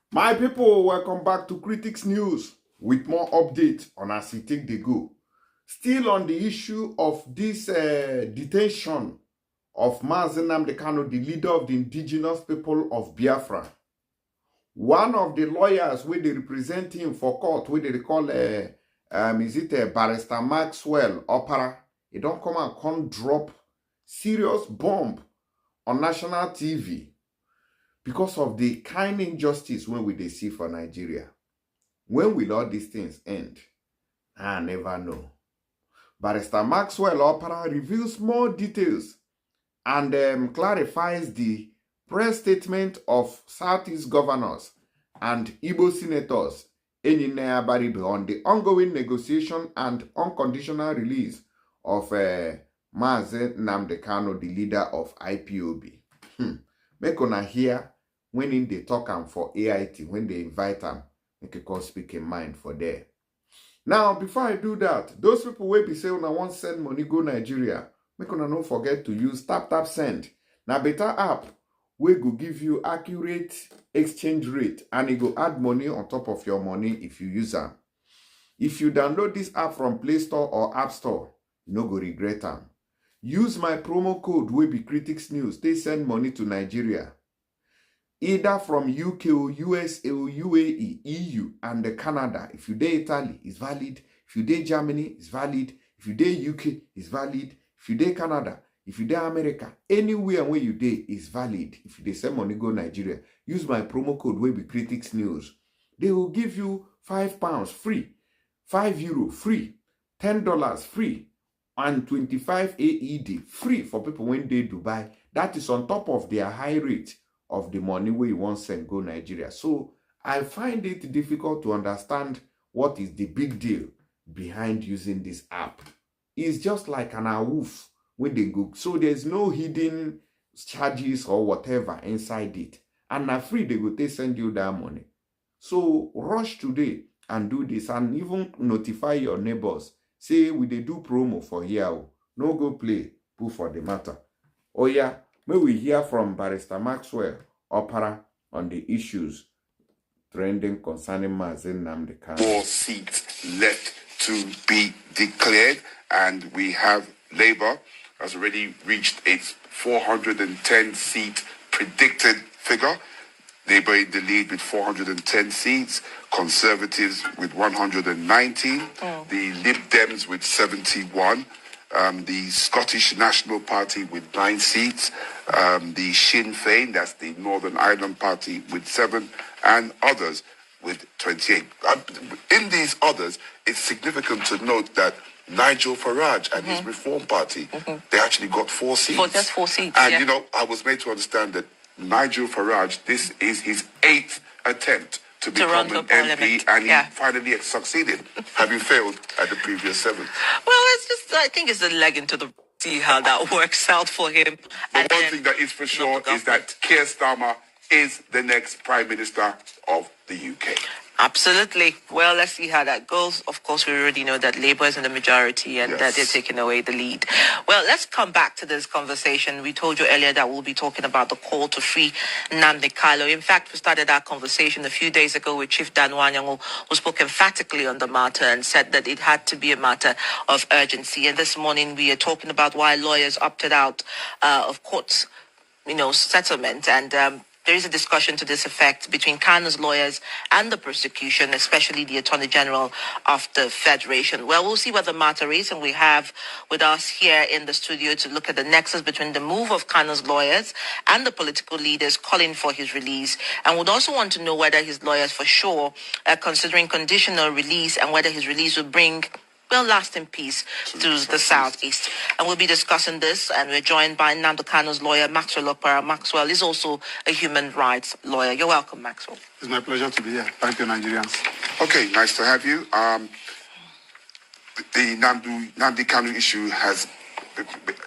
My people, welcome back to Critics News with more updates on as we take the go. Still on the issue of this detention of Mazi Nnamdi Kanu, the leader of the indigenous people of Biafra. One of the lawyers where they represent him for court, where they call Barrister Maxwell Opera, he don't come and come drop serious bomb on national TV. Because of the kind injustice when we they see for Nigeria. When will all these things end? I never know. Barrister Maxwell Opera reveals more details and clarifies the press statement of Southeast governors and Igbo senators on the ongoing negotiation and unconditional release of Mazi Nnamdi Kanu, the leader of IPOB. Make una hear when in they talk am for AIT, when they invite them, make a call speak in mind for there. Now, before I do that, those people will be saying I want send money go Nigeria, make una not forget to use tap send. Now better app we go give you accurate exchange rate and it go add money on top of your money if you use them. If you download this app from Play Store or App Store, you no go regret them. Use my promo code will be Critics News. They send money to Nigeria. Either from UK or USA or UAE, EU, and Canada. If you dey Italy, it's valid. If you dey Germany, it's valid. If you dey UK, it's valid. If you dey Canada, if you dey America, anywhere where you dey is valid. If you dey send money go Nigeria, use my promo code will be Critics News. They will give you £5 free, €5 free, $10 free, and 25 AED free for people when they Dubai. That is on top of their high rate of the money where you want to send go Nigeria. So I find it difficult to understand what is the big deal behind using this app. It's just like an AWOF when they go. So there's no hidden charges or whatever inside it. And now free, they go to send you that money. So rush today and do this and even notify your neighbors. Say we they do promo for here. No go play, put for the matter. Oh yeah. May we hear from Barrister Maxwell Opera on the issues trending concerning Mazi Nnamdi Kanu. 4 seats left to be declared, and we have Labour has already reached its 410 seat predicted figure. Labour in the lead with 410 seats, Conservatives with 119, the Lib Dems with 71. The Scottish National Party with 9 seats, the Sinn Féin, that's the Northern Ireland Party, with 7, and others with 28. In these others, it's significant to note that Nigel Farage and his Reform Party, they actually got 4 seats. For just 4 seats, and, you know, I was made to understand that Nigel Farage, this is his 8th attempt to become an MP, and he finally has succeeded, having failed at the previous 7. Well, I think it's a leg into the see how that works out for him. But one thing that is for sure is that Keir Starmer is the next Prime Minister of the UK. Absolutely. Well, let's see how that goes. Of course, we already know that Labour is in the majority and that they're taking away the lead. Well, let's come back to this conversation. We told you earlier that we'll be talking about the call to free Nnamdi Kanu. In fact, we started our conversation a few days ago with Chief Dan Wanyango, who spoke emphatically on the matter and said that it had to be a matter of urgency. And this morning we are talking about why lawyers opted out of court, settlement. And there is a discussion to this effect between Kanu's lawyers and the prosecution, especially the Attorney General of the Federation. Well, we'll see what the matter is, and we have with us here in the studio to look at the nexus between the move of Kanu's lawyers and the political leaders calling for his release. And would also want to know whether his lawyers for sure are considering conditional release and whether his release will bring lasting peace to the Southeast. And we'll be discussing this, and we're joined by Nnamdi Kanu's lawyer, Maxwell Opera. Maxwell is also a human rights lawyer. You're welcome, Maxwell. It's my pleasure to be here. Thank you, Nigerians. Okay, nice to have you. The Nnamdi Kanu issue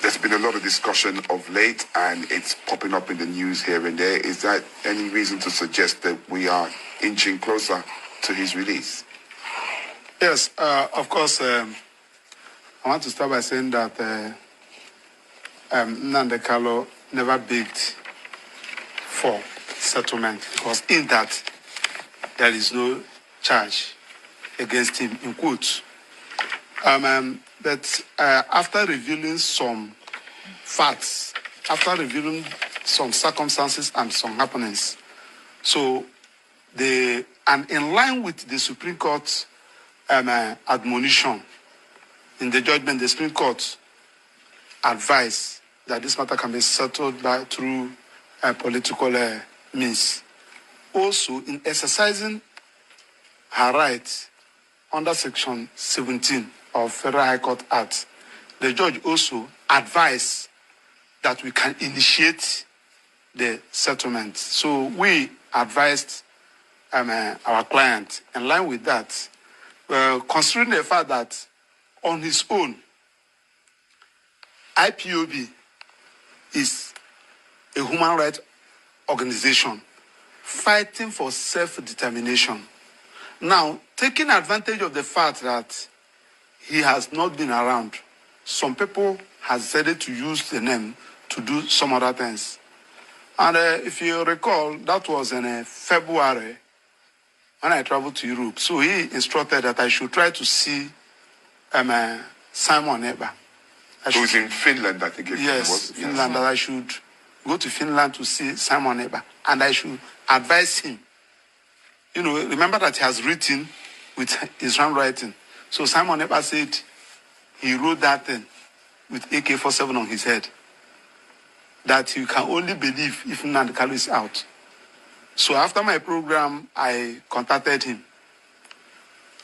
there's been a lot of discussion of late, and it's popping up in the news here and there. Is that any reason to suggest that we are inching closer to his release? Yes, of course. I want to start by saying that Nnamdi Kanu never begged for settlement, because in that there is no charge against him, in quotes. But after revealing some facts, after revealing some circumstances and some happenings, and in line with the Supreme Court admonition, in the judgment, the Supreme Court advised that this matter can be settled through political means. Also, in exercising her right under Section 17 of Federal High Court Act, the judge also advised that we can initiate the settlement. So we advised our client in line with that, considering the fact that on his own, IPOB is a human rights organization fighting for self-determination. Now, taking advantage of the fact that he has not been around, some people have decided to use the name to do some other things. And if you recall, that was in February when I traveled to Europe. So he instructed that I should try to see Simon Eber. So it's in Finland, I think. Yes, Finland. That I should go to Finland to see Simon Eber, and I should advise him. You know, remember that he has written with his handwriting. So Simon Eber said he wrote that thing with AK-47 on his head, that you can only believe if Nnamdi Kanu is out. So after my program, I contacted him.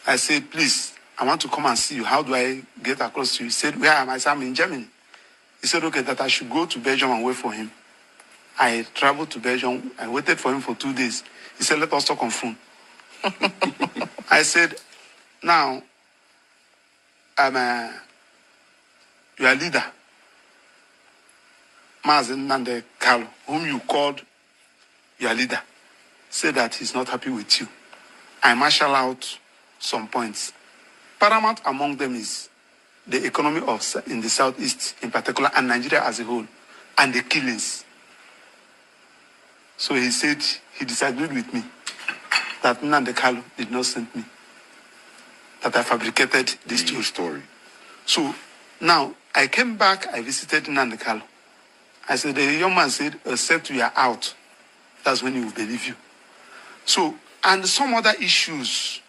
I said, please, I want to come and see you. How do I get across to you? He said, where am I? I said, I'm in Germany. He said, okay, that I should go to Belgium and wait for him. I traveled to Belgium. I waited for him for 2 days. He said, let us talk on phone. I said, now, your leader, Mazi Nnamdi Kanu, whom you called your leader, said that he's not happy with you. I marshal out some points. Paramount among them is the economy in the Southeast in particular, and Nigeria as a whole, and the killings. So he said he disagreed with me, that Nnamdi Kanu did not send me, that I fabricated this story. So now I came back, I visited Nnamdi Kanu. I said, the young man said, except you are out, that's when he will believe you. So, and some other issues,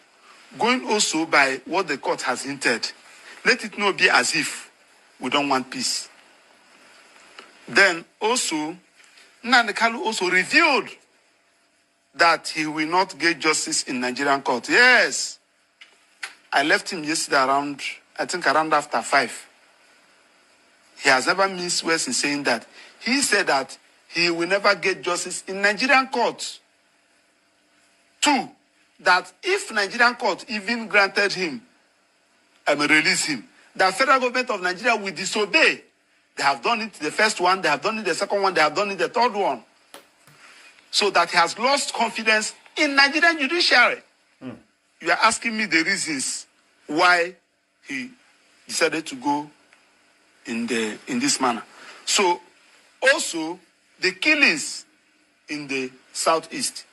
going also by what the court has hinted, let it not be as if we don't want peace. Then also, Nnamdi Kanu also revealed that he will not get justice in Nigerian court. Yes. I left him yesterday around after 5. He has never missed words in saying that. He said that he will never get justice in Nigerian court. 2, that if Nigerian court even granted him and release him, the federal government of Nigeria will disobey. They have done it the first one, they have done it the second one, they have done it the third one. So that he has lost confidence in Nigerian judiciary. You are asking me the reasons why he decided to go in this manner. So also the killings in the Southeast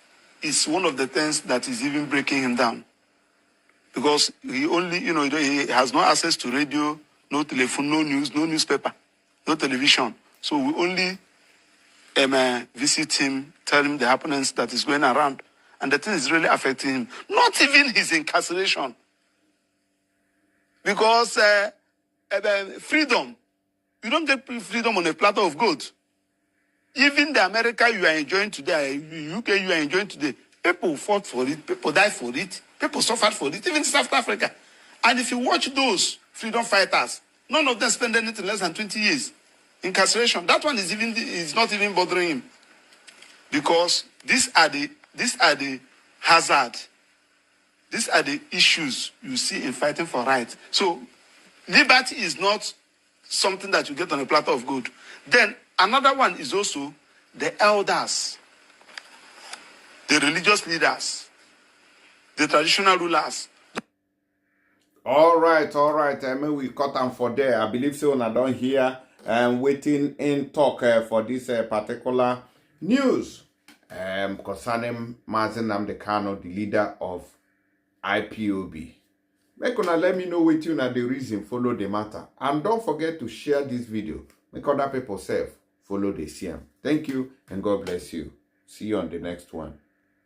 is one of the things that is even breaking him down. Because he only, he has no access to radio, no telephone, no news, no newspaper, no television. So we only visit him, tell him the happenings that is going around. And the thing is really affecting him. Not even his incarceration. Because freedom, you don't get freedom on a platter of gold. Even the America you are enjoying today, UK you are enjoying today, people fought for it, people died for it, people suffered for it, even South Africa. And if you watch those freedom fighters, none of them spend anything less than 20 years incarceration. That one is not even bothering him. Because these are the hazard. These are the issues you see in fighting for rights. So liberty is not something that you get on a platter of gold. Then another one is also the elders, the religious leaders, the traditional rulers. All right. I mean, we cut them for there. I believe so. And I don't hear waiting in talk for this particular news. concerning Mazi Nnamdi Kanu, the leader of IPOB. Make una let me know what you know the reason follow the matter. And don't forget to share this video. Make other people follow the same. Thank you and God bless you. See you on the next one.